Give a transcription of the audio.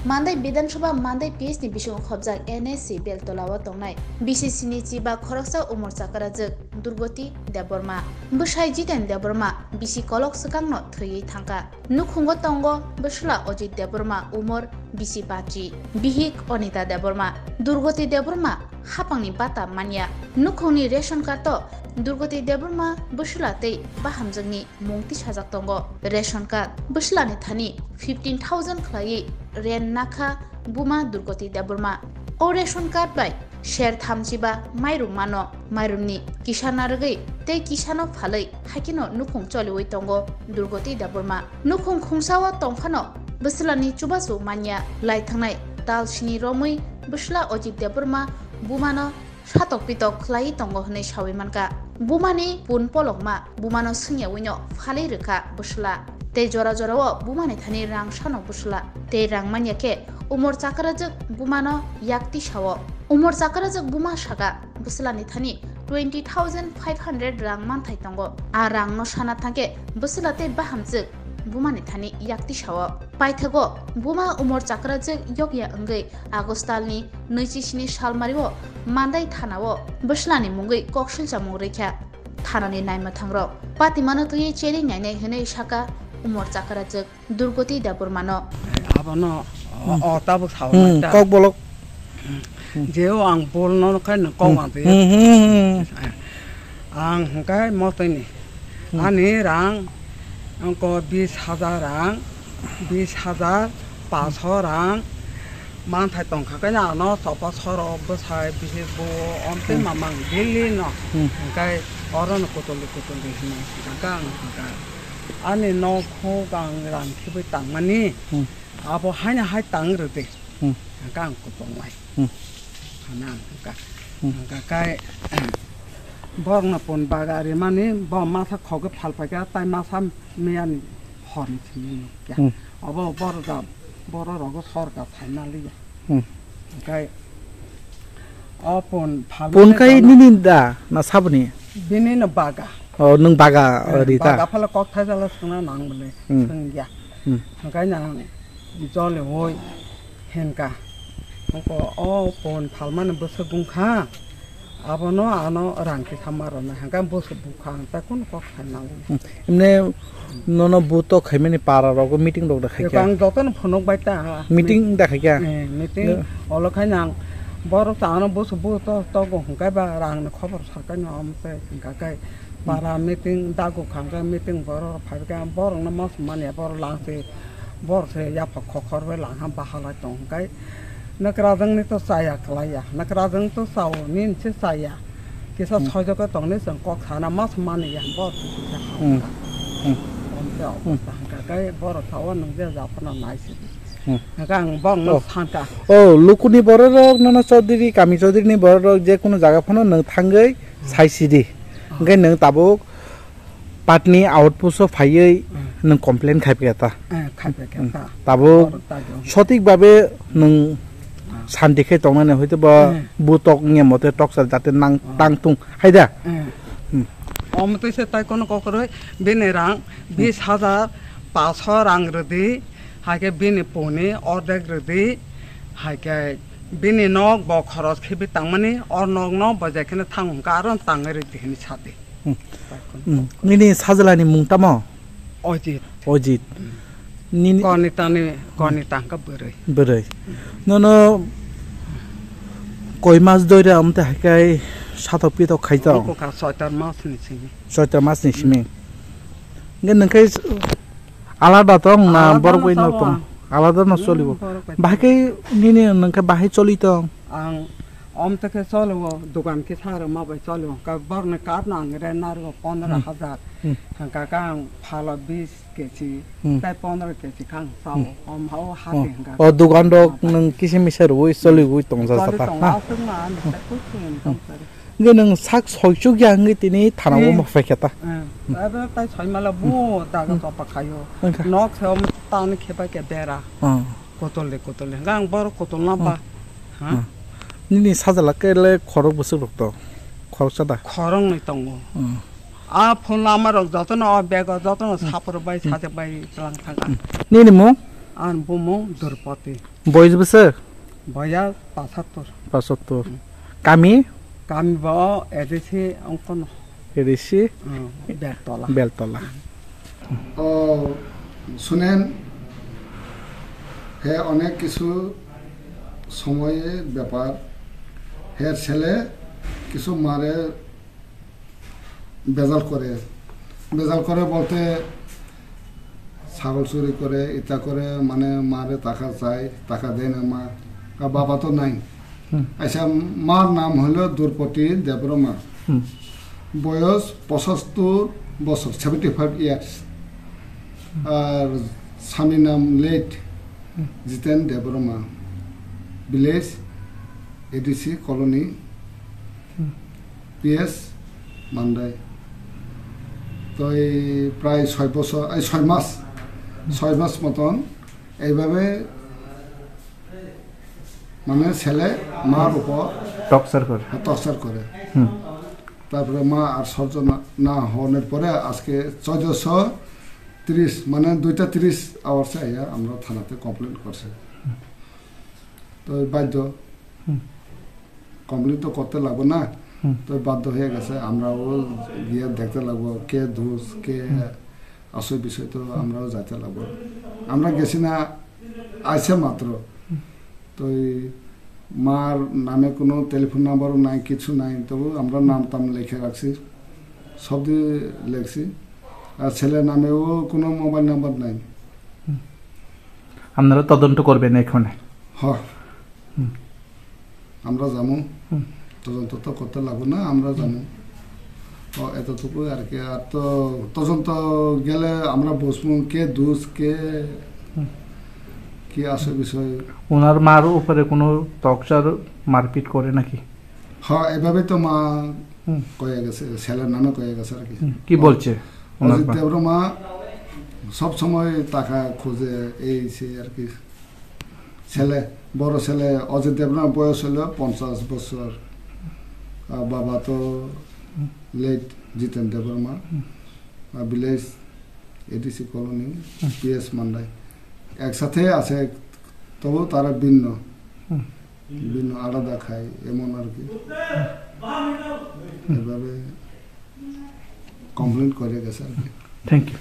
Mandai Bidanshoba Mandai PhD Bishon Khobjak NSC Beltolawa Tongnai BCC ni Chiba Khoraksa Umor Chakarajak Durgoti Deborma Bushai Jiten Deborma BC Kolok Sakangno Thyi Thangka Nukhungo Tongo Bushla Ojit Deborma Umor BC Pachi Bihik Onita Deborma Durgoti Deborma Hapangni Bata Mania Nukhungni Ration Card Durgoti Deborma Bushulate Bahamjangni Mungti Sajak Tongo Ration Card Bushlani Thani 15,000 Klai Ren Naka Buma Durgoti Deborma O Ration Card by Share Thamchiba Mairum Mano Mairumni Kishanargai Te Kishano Phalai Hakino Nukhung Choliwi Tongo Durgoti Deborma Nukhung Khungsawa Tongkhano Buslani Chubasu Manya Lai Thangnai Tal Shini Romui Bushla Ojit Deborma Bumano Shatok Pitok Klai Tongo Hne Shawi Manka Bumani Pun Polokma Bumano Sungya Winyo Phali Rika Bushla Te Jora Jorawo Bumani Thani Rang Shano Bushla Te Rang Manyake Umor Chakarajak Bumano Yakti Shawo Umor Chakarajak Buma Shaga Buslani Thani 20,500 Rang Manthai Tongo A Rang No Shana Tanke Buslate Bahamjak Bumani Thani Yakti Shawo Paithago Buma Umor Chakarajak Yogya Angai Agostalni Nuchishini Shalmariwo Mandai Thanawo Buslani Mungai Kokshil Jamung Rekha Thanani Naima Thangro Patimano Tuye Cheri Naine Hene Shaka Umor Chakarajak Durgoti Debormano Abano Otabuk Hawa Kok bolok Jeo ang bolno kan kong ante ang kai motini ani rang angko 20,000 rang 20,000 500 rang mang thai tong kha na no sopa soro bosai bihe bo onte mamang dili no kai oron kotoli hina gang ani no kho gang ran khibai tang mani abo hanya hai tang rute gang kotong lai Hanang kai bong na pon bagari mani bo masa khoge phalpaga tai masa mian hon chini ya abo bor rogo sorga finally kai opon pon kai nini da na sabni bini na baga nung baga rita baga phala kok tha jala suna nang bole sung ya kai na jole hoi henka ko opon phalman bosa gungkha abono ano rangki thamaro na hangam bosa bukha ta kun kok thanal emne nono buto khaimeni para rogo meeting rog da khaikya kang joton phonok baita meeting da khaikya meeting olo khainang bor taano bosa buto to go hangkai ba rang na khobor sakan amte hangkai para meeting da go khangka meeting bor phaiga bor na mas mane bor langse bor se ya phokkhor we lang ham ba hala tong kai Nakradang ni to saya kelaya, nakradang to saw nin si saya. Kisah sojo ke tong ni sengkok sana mas mani yang bor tu kita. Omsel, kai bor tawan nung dia japan nice. Nakang bong no tangka. Oh, lukuni borok nono Chaudhary, kami Chaudhary ni borok je kuno jaga phono nung thangai sai sidi. Ngai nung tabuk patni outpost of phaiei nung complaint khaipeta. Khaipeta. Tabuk sotik babe nung Sandike tongane hoite ba butok nge mote tok sar jate nang tang tung haida omte se tai kono kokore bene rang 20,000 500 rang rodi hake bene pone ordek rodi hake bene nok bo kharos khibi tangmani or nok no baja kene thang karon tangere dihni chate nini sajlani mungtamo ojit nini koni tangka berai nono koi mas doira amte hakai satok pitok khaita ko ka 6 mas ni simi ngen nkai alada tong na borgoi no tong alada no solibo bakai nini nkai bahai choli tong ang omte ke solo dukan ke thar ma bai cholo ka borne kar na ngre nar 15,000 hangka kang phala 20 kg tai 15 kg kang sao om hau ha hangka o dukan dok nang kisimiser woi soli woi tongja sata na nge nang sak soichu gyang ngi tini thanawo ma fekhata aba tai chaimala bu ta ga sopa khayo nok sem tan kheba ke bera kotole gang bor kotol na ba ha nini sajala kele khorok busuk rokto khorok sada khorong ni tongo a phone number jotono bag jotono sapor bai saje bai lang thanga nini mo আর বুমং দুর্পতি বয়স বছর বয়া ৭৫ ৭৫ কামি কামি বাও এদেশে অঙ্কন এদেশে বেলতলা বেলতলা শুনেন হে অনেক কিছু সময়ে ব্যাপার হে ছেলে কিছু মারে বেজাল করে বলতে ছাগল চুরি করে ইটা করে মানে মারে টাকা চাই টাকা দেয় না মা আর বাবা তো নাই আচ্ছা মার নাম হলো দ্রৌপদী দেবরমা বয়স ৭৫ বছর 75 ইয়ার্স আর স্বামীর নাম late Jiten Debbarma village ADC colony PS Mandai তো এই প্রায় ৬ বছর ৬ মাস মতন এইভাবে মানে ছেলে মার উপর টর্চার করে তারপরে মা আর সহ্য না হওয়ার পরে আজকে ১৪:৩০ মানে ২:৩০ আওয়ার্সে আইয়া আমরা থানাতে কমপ্লেন করছে তো বাধ্য কমপ্লেন তো করতে লাগবো না তো বাধ্য হয়ে গেছে আমরাও গিয়ে দেখতে লাগবো কে দোষ কে আসল বিষয় তো আমরাও যাইতে লাগবো আমরা গেছি না আইসে মাত্র তো মার নামে কোনো টেলিফোন নাম্বারও নাই কিছু নাই তবু আমরা নাম টাম লিখে রাখছি সব দিয়ে লিখছি আর ছেলের নামেও কোনো মোবাইল নাম্বার নাই আপনারা তদন্ত করবেন এখানে আমরা যাবো তদন্ত তো করতে লাগবো না আমরা যাবো এতটুকু আর কি আর তো তদন্ত গেলে আমরা বসবো কে দোষ কে কি আসে বিষয় ওনার মার উপরে কোনো টর্চার মারপিট করে নাকি এভাবে তো মা কয়ে গেছে ছেলের নামে কয়ে গেছে আর কি বলছে অজিত দেবরমা সব সময় টাকা খোঁজে এই সে আর কি ছেলে বড় ছেলে অজিত দেবরমা বয়স হলো ৫০ বছর আর বাবা তো late Jiten Debbarma village ADC colony PS Mandai একসাথে আছে তবু তারা ভিন্ন আলাদা খায় এমন আর কি এভাবে কমপ্লেন করে গেছে আর কি থ্যাংক ইউ